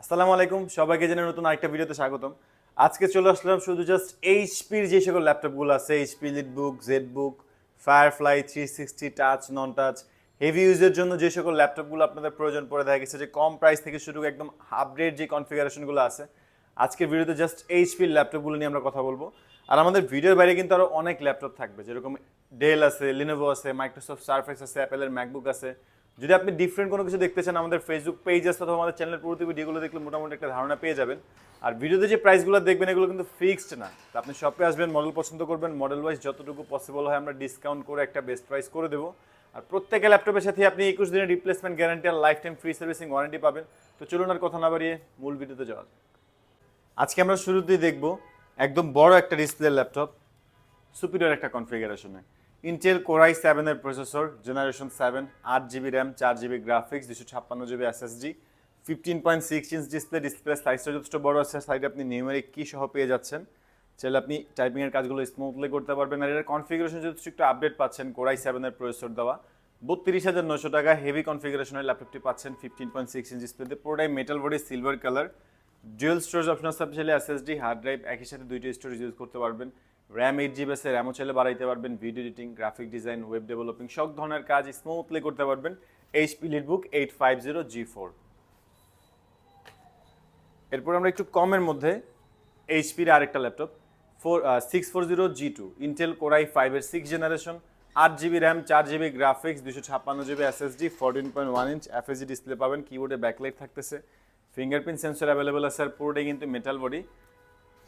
আসসালামু আলাইকুম, সবাইকে জানাই নতুন আরেকটা ভিডিওতে স্বাগতম। আজকে চলে আসলাম শুধু জাস্ট এইচপির যে সকল ল্যাপটপগুলো আছে, HP EliteBook, ZBook, firefly 360 touch, নন টাচ, হেভি ইউজের জন্য যে সকল ল্যাপটপগুলো আপনাদের প্রয়োজন পড়ে, দেখা গেছে যে কম প্রাইস থেকে শুরু করে একদম আপগ্রেড যে কনফিগারেশনগুলো আছে, আজকের ভিডিওতে জাস্ট এইচপির ল্যাপটপগুলো নিয়ে আমরা কথা বলবো। আর আমাদের ভিডিওর বাইরে কিন্তু আরও অনেক ল্যাপটপ থাকবে, যেরকম ডেল আছে, লিনোভো আছে, মাইক্রোসফট সারফেস আছে, অ্যাপেলের ম্যাকবুক আছে। যদি আপনি ডিফারেন্ট কোনো কিছু দেখতে চান, আমাদের ফেসবুক পেজ আছে অথবা আমাদের চ্যানেলের পুরো ভিডিওগুলো দেখলে মোটামুটি একটা ধারণা পেয়ে যাবেন। আর ভিডিওতে যে প্রাইসগুলো দেখবেন এগুলো কিন্তু ফিক্সড না। তো আপনি শপে আসবেন, মডেল পছন্দ করবেন, মডেল ওয়াইজ যতটুকু পসিবল হয় আমরা ডিসকাউন্ট করে একটা বেস্ট প্রাইস করে দেবো। আর প্রত্যেকটা ল্যাপটপের সাথে আপনি 21 দিনের রিপ্লেসমেন্ট গ্যারান্টি আর life time free servicing warranty পাবেন। তো চলুন আর কথা না বাড়িয়ে মূল ভিডিওতে যাওয়া যাক। আজকে আমরা শুরুতেই দেখব একদম বড় একটা ডিসপ্লে ল্যাপটপ, সুপিরিয়র একটা কনফিগারেশনে, ইন্টেল কোর i7 এর processor, generation 7, 8GB RAM, 4GB graphics, 256GB SSD, 15.6 inch display সাইজটা যথেষ্ট বড় আছে। সাইডে আপনি নিউমেরিক কি সহ পেয়ে যাচ্ছেন, চাইলে আপনি টাইপিংয়ের কাজগুলো স্মুথলি করতে পারবেন। আর এর কনফিগারেশন যথেষ্ট একটু আপডেট পাচ্ছেন, কোর i7 এর প্রসেসর দেওয়া 32,900 টাকা। হেভি কনফিগারেশনের ল্যাপটপটি পাচ্ছেন 15.6 ইঞ্চ ডিসপ্লেতে, পুরোটাই metal body, silver colour, dual storage option আছে, চাইলে এসএসডি হার্ড ড্রাইভ একই সাথে দুইটা স্টোরেজ ইউজ করতে পারবেন। র্যাম 8GB আছে, র্যামও চাইলে বাড়াইতে পারবেন। Video editing, graphic design, web developing সব ধরনের কাজ স্মুথলি করতে পারবেন। HP EliteBook 850G4। এরপর আমরা একটু কমের মধ্যে এইচপির আরেকটা laptop 640G2, Intel core i5 এর 6th generation, 8GB RAM, 4GB graphics, 256GB SSD, 14.1 inch FSD display পাবেন। কিবোর্ডে ব্যাকলাইট থাকতেছে, ফিঙ্গারপ্রিন্ট সেন্সর অ্যাভেলেবল আছে। আর পুরোটাই কিন্তু মেটাল বডি,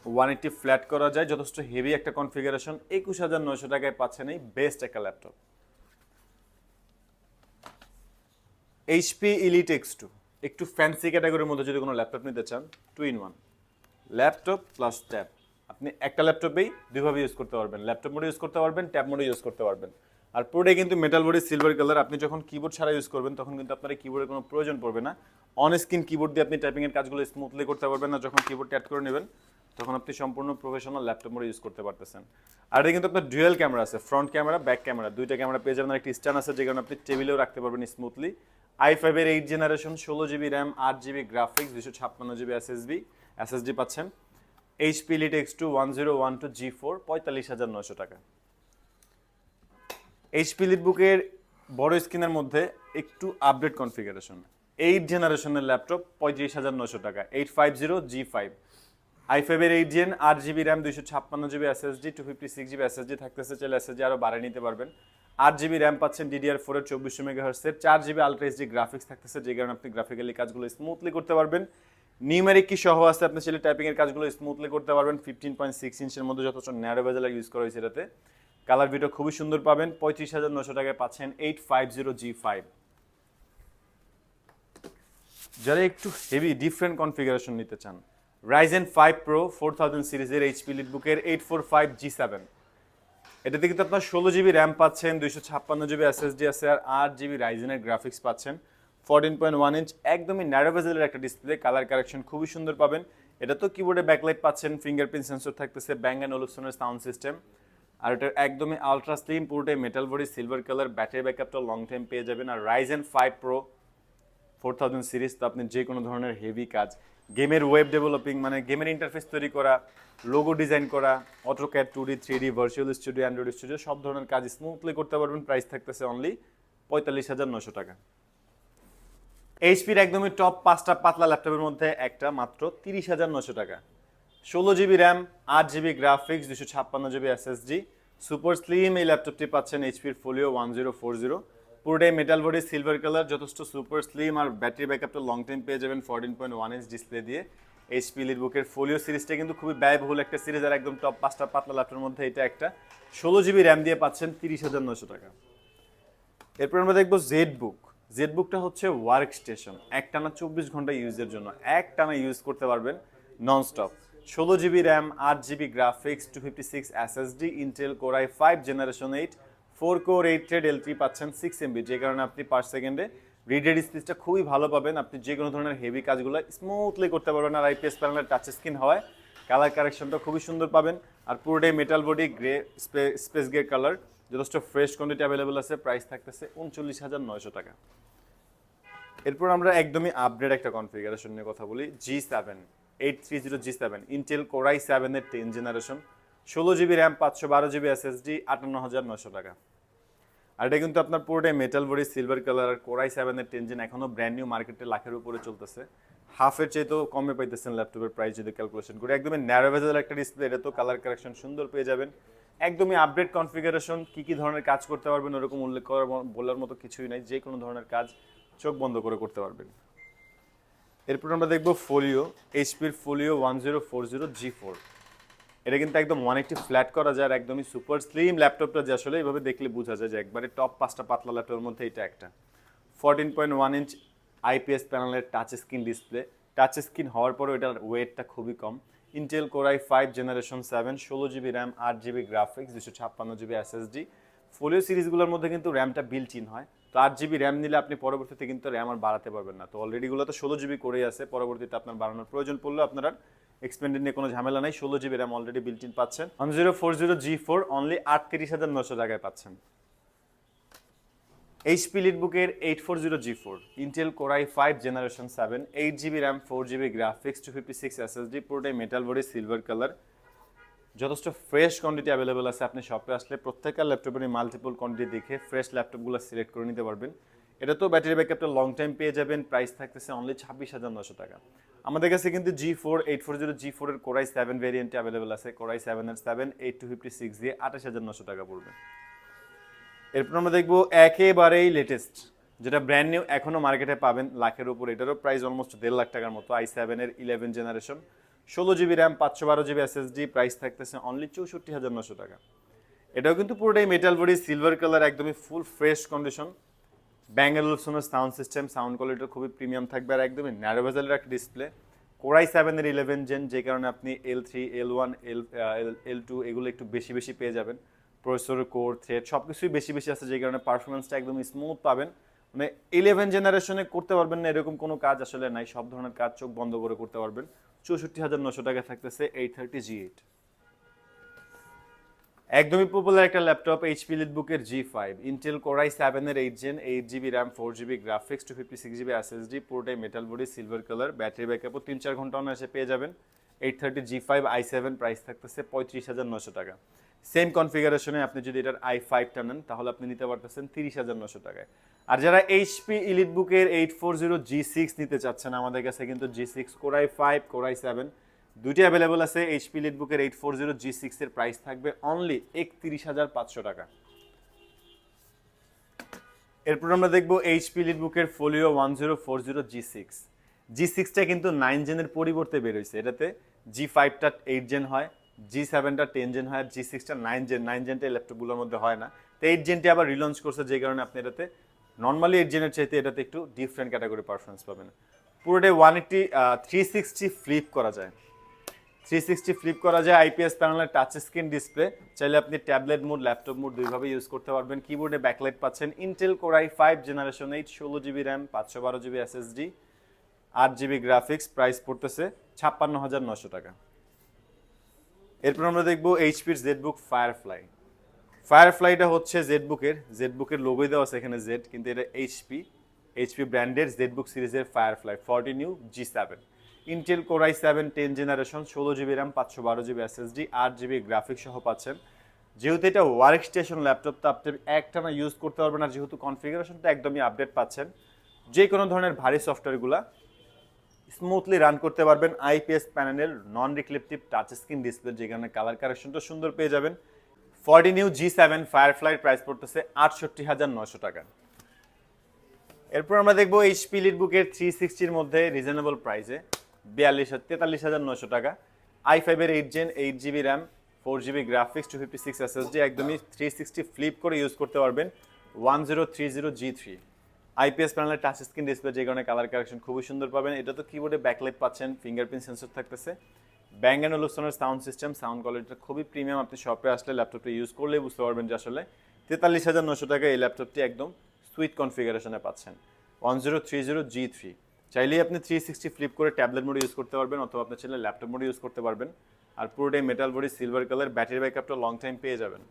180 ফ্ল্যাট করা যায়, যথেষ্ট হেভি একটা কনফিগারেশন। 21,900 টাকায় পাচ্ছেন এই বেস্ট একটা ল্যাপটপ। এইচপি ইলিট X2, একটু ফ্যান্সি ক্যাটাগরির মধ্যে যদি কোনো ল্যাপটপ নিতে চান, 2-in-1 ল্যাপটপ প্লাস ট্যাব। আপনি একটা ল্যাপটপেই দুইভাবে ইউজ করতে পারবেন, ল্যাপটপ মোডে ইউজ করতে পারবেন, ট্যাব মোডে ইউজ করতে পারবেন। আর পুরোটাই কিন্তু মেটাল বডি, সিলভার কালার। আপনি যখন কিবোর্ড ছাড়া ইউজ করবেন তখন কিন্তু আপনার কিবোর্ডের কোনো প্রয়োজন পড়বে না। অন স্ক্রিন কিবোর্ড দিয়ে আপনি টাইপিংয়ের কাজগুলো স্মুথলি করতে পারবেন। না যখন কিবোর্ডটা অ্যাড করে নেবেন তখন আপনি সম্পূর্ণ প্রফেশনাল ল্যাপটপ মোডে ইউজ করতে পারতেছেন। আর এটা কিন্তু আপনার ডুয়াল ক্যামেরা আছে, ফ্রন্ট ক্যামেরা, ব্যাক ক্যামেরা, দুইটা ক্যামেরা পেয়ে যাবেন। একটা স্ট্যান্ড আছে যে কারণে আপনি টেবিলেও রাখতে পারবেন স্মুথলি। i5 এর 8th generation, 16GB RAM, 8GB graphics, 256GB SSD পাচ্ছেন। এইচপি ইলিট X2 1012G4, 45,900 টাকা। এইচপি লিটবুকের বড় স্ক্রিনের মধ্যে একটু আপডেট কনফিগারেশন, 8th জেনারেশনের ল্যাপটপ, 35,900 টাকা। 850G5, i5 এর 8th gen, 8GB RAM, 256GB SSD, 256GB SSD থাকতেছে, চাইলে এসএসডি আরও বাড়িয়ে নিতে পারবেন। 8GB র্যাম পাচ্ছেন DDR4 এর 2400 মেগাহার্টজের, 4GB আলট্রা এইচডি গ্রাফিক্স থাকতেছে, যে কারণে আপনি গ্রাফিক্যালি কাজগুলো স্মুথলি করতে পারবেন। নিউমেরিক কি সহ আছে, আপনি চাইলে টাইপিংয়ের কাজগুলো স্মুথলি করতে পারবেন। 15.6 ইঞ্চের মধ্যে যথেষ্ট ন্যারো বেজেল ইউজ করা হয়েছে এটাতে। কালার ভিডিও খুবই সুন্দর পাবেন। 35,900 টাকায় পাচ্ছেন 850G5। যারা একটু হেভি ডিফারেন্ট কনফিগারেশন নিতে চান, Ryzen 5 Pro 4000 সিরিজের এইচপি লিটবুকের 845G7, এটাতে কিন্তু আপনার 16GB র্যাম পাচ্ছেন, 256GB এসএসডি আছে, আর 8GB রাইজেনের গ্রাফিক্স পাচ্ছেন। 14.1 ইঞ্চ একদমই ন্যারো বেজেলের একটা ডিসপ্লে, কালার কারেকশন খুবই সুন্দর পাবেন। এটা তো কিবোর্ডে ব্যাকলাইট পাচ্ছেন, ফিঙ্গারপ্রিন্ট সেন্সর থাকতেছে, ব্যাং অ্যান্ড ওলুপসনের সাউন্ড সিস্টেম। আর এটা একদমই আলট্রা স্লিম, পুরোটাই metal body, silver colour, battery ব্যাকআপটা লং টাইম পেয়ে যাবেন। আর Ryzen 5 Pro 4000 সিরিজ, তো আপনি যে কোনো ধরনের হেভি কাজ, গেমের ওয়েব ডেভেলপিং মানে গেমের ইন্টারফেস তৈরি করা, লোগো ডিজাইন করা, AutoCAD, 2D 3D, virtual studio, Android studio সব ধরনের কাজ স্মুথলি করতে পারবেন। প্রাইস থাকতেছে অনলি 45,900 টাকা। এইচপির একদমই টপ 5টা পাতলা ল্যাপটপের মধ্যে একটা মাত্র 30,900 টাকা। 16GB RAM, 8GB graphics, 256GB SSD, super slim এই ল্যাপটপটি পাচ্ছেন এইচপির ফোলিও 1040। পুরোটাই মেটাল বডি, সিলভার কালার, যথেষ্ট সুপার স্লিম, আর ব্যাটারি ব্যাকআপটা লং টাইম পেয়ে যাবেন 14.1 ইঞ্চ ডিসপ্লে দিয়ে। এইচপি লিটবুকের ফোলিও সিরিজটা কিন্তু খুবই ব্যয়বহুল একটা সিরিজ, আর একদম টপ 5টা পাতলা ল্যাপটপের মধ্যে এটা একটা। 16GB র্যাম দিয়ে পাচ্ছেন 30,900 টাকা। এরপর আমরা দেখবো জেডবুক। জেডবুকটা হচ্ছে ওয়ার্ক স্টেশন, একটানা 24 ঘন্টা ইউজের জন্য, একটানা ইউজ করতে পারবেন nonstop. 16GB RAM, 8GB graphics, 256 SSD, Intel core i5 generation 8, 4 core 8 thread L3 পাচ্ছেন 6 MB, যে কারণে আপনি পার সেকেন্ডে রিড রেড স্পিডটা খুবই ভালো পাবেন। আপনি যে কোনো ধরনের হেভি কাজগুলো স্মুথলি করতে পারবেন। আর আইপিএস প্যানেলের টাচ স্ক্রিন হওয়ায় কালার কারেকশনটা খুবই সুন্দর পাবেন। আর পুরোটাই metal body, grey space grey colour, যথেষ্ট ফ্রেশ কোয়ান্টিটি অ্যাভেলেবল আছে। প্রাইস থাকতেছে 39,900 টাকা। এরপর আমরা একদমই আপডেট একটা কনফিগারেশন নিয়ে কথা বলি, G7 ইন্টেল Core i7 এর 10 generation, 16 GB RAM, 512 GB SSD, 58,900 টাকা। আর এটা কিন্তু আপনার পুরোটাই metal body, silver colour, Core i7 এর 10 জেন, এখনো ব্র্যান্ড নিউ, মার্কেটে লাখের উপরে চলতেছে। হাফের চাইতেও কমে পাইতেছেন ল্যাপটপের প্রাইস যদি ক্যালকুলেশন করে। একদমই ন্যারো বেজেল একটা ডিসপ্লে, এটা তো কালার কারেকশন সুন্দর পেয়ে যাবেন। একদমই আপডেট কনফিগারেশন, কি ধরনের কাজ করতে পারবেন ওরকম উল্লেখ করার বলার মতো কিছুই নাই, যে কোনো ধরনের কাজ চোখ বন্ধ করে করতে পারবেন। এরপর আমরা দেখবো ফোলিও, এইচপির ফোলিও 1040G4। এটা কিন্তু একদম 180 ফ্ল্যাট করা যায়, আর একদমই সুপার স্লিম ল্যাপটপটা, যে আসলে এইভাবে দেখলে বোঝা যায় যে একবারে টপ 5টা পাতলা ল্যাপটপের মধ্যে এটা একটা। 14.1 ইঞ্চ আইপিএস প্যানেলের touch screen display, touch screen হওয়ার পরেও এটার ওয়েটটা খুবই কম। Intel Core i5 generation 7, 16 GB RAM, 8 GB graphics, 256 GB SSD. Folio সিরিজগুলোর মধ্যে কিন্তু র্যামটা বিল্ট ইন হয়, তো 8 জিবি র্যাম নিলে আপনি পরবর্তীতে কিন্তু র্যাম আর বাড়াতে পারবেন না। তো অলরেডি গুলো তো 16 জিবি করেই আছে, পরবর্তীতে আপনার বাড়ানোর প্রয়োজন পড়লে আপনার এক্সপেন্ডেড নিয়ে কোনো ঝামেলা নাই। 16 GB RAM already built in পাচ্ছেন। 1040G4 অনলি 38,900 টাকায় পাচ্ছেন। এইচপি লিটবুকের 840G4, Intel Core i5 generation 7, 8 GB RAM, 4 GB graphics, 256 SSD, পুরোটাই মেটাল বডি, সিলভার কালার, যথেষ্ট ফ্রেশ কোয়ান্টিটি অ্যাভেলেবল আছে। আপনি শপে আসলে প্রত্যেকটা ল্যাপটপেরই মাল্টিপল কোয়ান্টিটি দেখে ফ্রেশ ল্যাপটপগুলো সিলেক্ট করে নিতে পারবেন। এটা তো ব্যাটারি ব্যাকআপটা লং টাইম পেয়ে যাবেন। প্রাইস থাকতেছে অনলি 26,900 টাকা। আমাদের কাছে কিন্তু G4 840G4 এর Core i7 ভেরিয়েন্টে অ্যাভেলেবল আছে। Core i7 এর 7 8256 দিয়ে 28,900 টাকা পড়বে। এরপর আমরা দেখবো একেবারেই লেটেস্ট, যেটা ব্র্যান্ড নিউ, এখনো মার্কেটে পাবেন লাখের উপর, এটারও প্রাইস অলমোস্ট 1.5 লাখ টাকার মতো। i7 এর 11 generation, 16 GB RAM, 512 GB SSD, price থাকতেছে অনলি 64,900 টাকা। এটাও কিন্তু পুরোটাই মেটাল বডি, সিলভার কালার, একদমই full fresh condition. Bang & Olufsen's sound system, sound quality খুবই প্রিমিয়াম থাকবে, আর একদমই ন্যারো বেজেলের একটা ডিসপ্লে। Core i7 এর 11 জেন, যে কারণে আপনি L3, L1, L2 এগুলো একটু বেশি বেশি পেয়ে যাবেন। প্রসেসর, কোর, থ্রেড সব কিছুই বেশি বেশি আছে, যে কারণে পারফরমেন্সটা একদম স্মুথ পাবেন। মানে 11 জেনারেশনে করতে পারবেন না এরকম কোনো কাজ আসলে নাই, সব ধরনের কাজ চোখ বন্ধ করে করতে পারবেন। 64,900 টাকা থাকতেছে 830G8। একদমই পপুলার একটা ল্যাপটপ, এইচপি লিটবুকের G5, ইন্টেল Core i7 এর 8 gen, 8 GB RAM, 4 GB graphics, 256 GB SSD, পুরোটাই metal body, silver colour, battery ব্যাকআপও 3-4 ঘন্টা অনায়াসে পেয়ে যাবেন। 830G5 i7, প্রাইস থাকতেছে 35,900 টাকা। সেম কনফিগারেশনে আপনি যদি এটার i5টা নেন তাহলে আপনি নিতে পারতেছেন 30,900 টাকায়। আর যারা এইচপি ইলিটবুকের 840G6 নিতে চাচ্ছেন, আমাদের কাছে কিন্তু G6, Core i5, Core i7 দুইটি অ্যাভেলেবল আছে। এইচপি লিটবুকের 840G6 এর প্রাইস থাকবে অনলি 31,500 টাকা। এরপর আমরা দেখবো এইচপি লিটবুকের ফোলিও 1040G6। G6টা কিন্তু 9 জেনের পরিবর্তে বের হয়েছে, এটাতে G5টা 8 জেন হয়, G7টা 10 জেন হয়, আর G6টা 9 জেন। 9 জেনটা এই মধ্যে হয় না, তো 8 জেনটি আবার রিলঞ্চ করছে, যে কারণে আপনি এটাতে নর্মালি 8 জেনের চাইতে এটাতে একটু ডিফারেন্ট ক্যাটাগরি পারফরমেন্স পাবেন। পুরোটাই 180 360 ফ্লিপ করা যায়, 360 ফ্লিপ করা যায়। আইপিএস প্যানেলের টাচ স্ক্রিন ডিসপ্লে, চাইলে আপনি ট্যাবলেট মোড, ল্যাপটপ মোড দুইভাবে ইউজ করতে পারবেন। কিবোর্ডে ব্যাকলাইট পাচ্ছেন। Intel Core i5 generation 8, 16 GB RAM, 512 GB SSD, 8 GB graphics, price পড়তেছে 56,900 টাকা। এরপর আমরা দেখবো এইচপির জেডবুক ফায়ারফ্লাই। ফায়ারফ্লাইটা হচ্ছে জেডবুকের লোগোই দেওয়া আছে এখানে জেড, কিন্তু এটা এইচপি ব্র্যান্ডের জেডবুক সিরিজের firefly 40 new G7। Intel Core i7 10 generation, 16 GB RAM, 512 GB SSD, 8 GB graphics সহ পাচ্ছেন। যেহেতু এটা ওয়ার্ক স্টেশন ল্যাপটপ, তো আপনি একটানা ইউজ করতে পারবেন, আর যেহেতু কনফিগারেশনটা একদমই আপডেট পাচ্ছেন, যে কোনো ধরনের ভারী সফটওয়্যারগুলা স্মুথলি রান করতে পারবেন। আইপিএস প্যানেলের নন রিফ্লেকটিভ টাচ স্ক্রিন ডিসপ্লে, যে কারণে কালার কারেকশনটা সুন্দর পেয়ে যাবেন। 40 নিউ G7 ফায়ারফ্লাইয়ের প্রাইস পড়তেছে 68,900 টাকা। এরপর আমরা দেখবো এইচপি লিটবুকের 360-র মধ্যে রিজনেবল প্রাইসে 43,900 টাকা। i5 এর 8 gen, 8 GB RAM, 4 GB graphics, 256 SSD, একদমই 360 ফ্লিপ করে ইউজ করতে পারবেন। 1030G3 আইপিএস প্যানেলের টাচ স্ক্রিন ডিসপ্লে, যে কারণে কালার কারেকশন খুবই সুন্দর পাবেন। এটা তো কিবোর্ডে ব্যাকলাইট পাচ্ছেন, ফিঙ্গারপ্রিন্ট সেন্সর থাকতেছে। Bang & Olufsen's sound system, sound কোয়ালিটিটা খুবই প্রিমিয়াম। আপনি শপে আসলে ল্যাপটপটা ইউজ করলেই বুঝতে পারবেন যে আসলে 43,900 টাকা এই ল্যাপটপটি একদম সুইট কনফিগারেশনে পাচ্ছেন। 1030G3 চাইলেই আপনি 360 ফ্লিপ করে ট্যাবলেট মোডে ইউজ করতে পারবেন, অথবা আপনার চাইলে ল্যাপটপ মোডে ইউজ করতে পারবেন। আর পুরোটাই metal body, silver colour, battery ব্যাকআপটা লং টাইম পেয়ে যাবেন।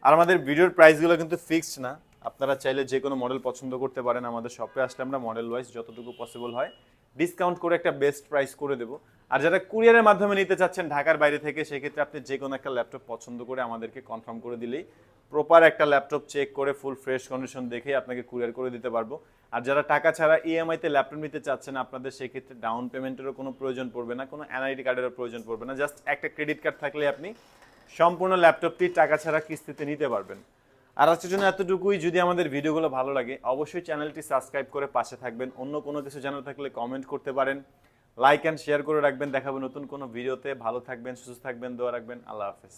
আর আমাদের ভিডিওর প্রাইসগুলো কিন্তু ফিক্সড না, আপনারা চাইলে যে কোনো মডেল পছন্দ করতে পারেন, আমাদের শপে আসলে আমরা মডেল ওয়াইজ যতটুকু পসিবল হয় ডিসকাউন্ট করে একটা বেস্ট প্রাইস করে দেবো। আর যারা কুরিয়ারের মাধ্যমে নিতে চাচ্ছেন ঢাকার বাইরে থেকে, সেক্ষেত্রে আপনি যে কোনো একটা ল্যাপটপ পছন্দ করে আমাদেরকে কনফার্ম করে দিলেই প্রপার একটা ল্যাপটপ চেক করে ফুল ফ্রেশ কন্ডিশন দেখে আপনাকে কুরিয়ার করে দিতে পারবো। আর যারা টাকা ছাড়া ইএমআইতে ল্যাপটপ নিতে চাচ্ছেন, আপনাদের সেক্ষেত্রে ডাউন পেমেন্টেরও কোনো প্রয়োজন পড়বে না, কোনো এনআইডি কার্ডেরও প্রয়োজন পড়বে না। জাস্ট একটা ক্রেডিট কার্ড থাকলে আপনি সম্পূর্ণ ল্যাপটপটি টাকা ছাড়া কিস্তিতে নিতে পারবেন। আর আজকের জন্য এতটুকুই। যদি আমাদের ভিডিওগুলো ভালো লাগে অবশ্যই চ্যানেলটি সাবস্ক্রাইব করে পাশে থাকবেন। অন্য কোনো কিছু জানার থাকলে কমেন্ট করতে পারেন, লাইক অ্যান্ড শেয়ার করে রাখবেন। দেখাবো নতুন কোনো ভিডিওতে। ভালো থাকবেন, সুস্থ থাকবেন, দোয়া রাখবেন। আল্লাহ হাফেজ।